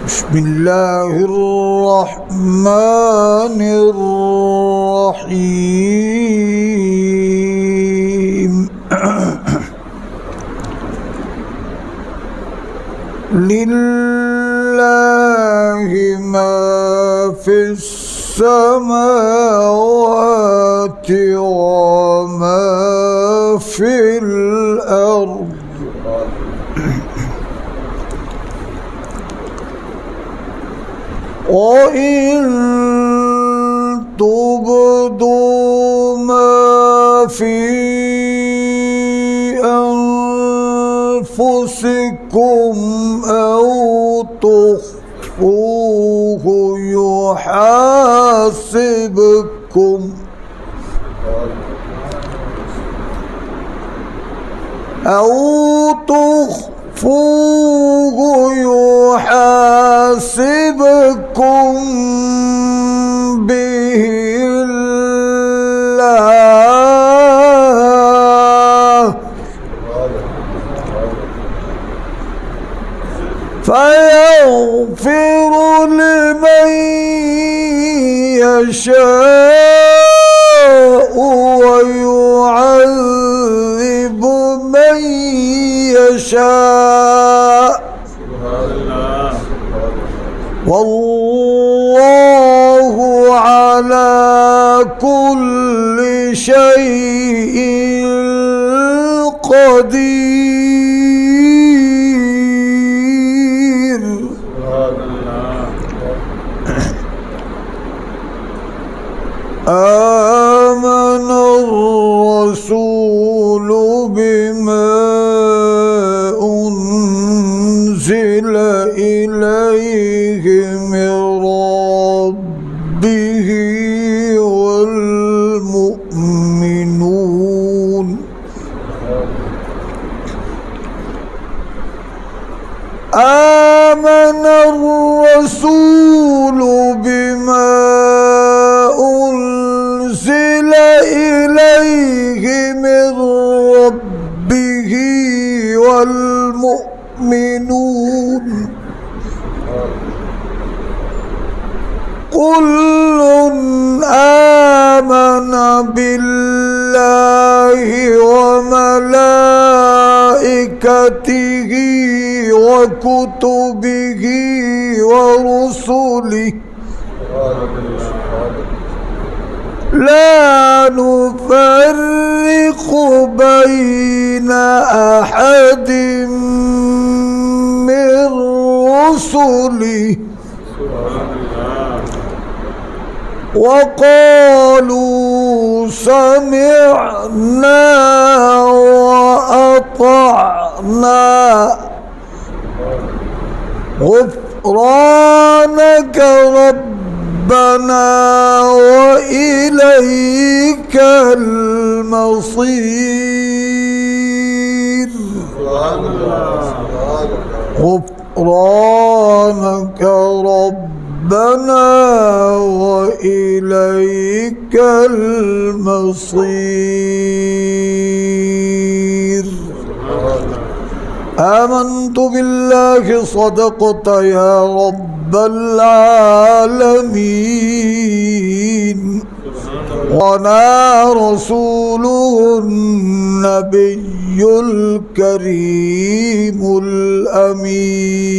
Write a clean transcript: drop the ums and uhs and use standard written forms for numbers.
بسم الله الرحمن الرحيم لله ما في السماوات وما في الأرض وإن تبدوا ما في أنفسكم أو تخفوه يحاسبكم به الله فيغفر لمن يشاء ويعذب من يشاء والله على كل شيء قدير. آمن الرسول بما أنزل إليه من ربه والمؤمنون آمن الرسول بما أنزل إليه من ربه والمؤمنون كل آمن بالله وملائكته وكتبه ورسله لا نفرق بين أحد من رسله وقالوا سمعنا وأطعنا غفرانك ربنا وإليك المصير. غفرانك ربنا وإليك المصير. آمنت بالله صدقت يا رب العالمين وأنا رسوله النبي الكريم الأمين.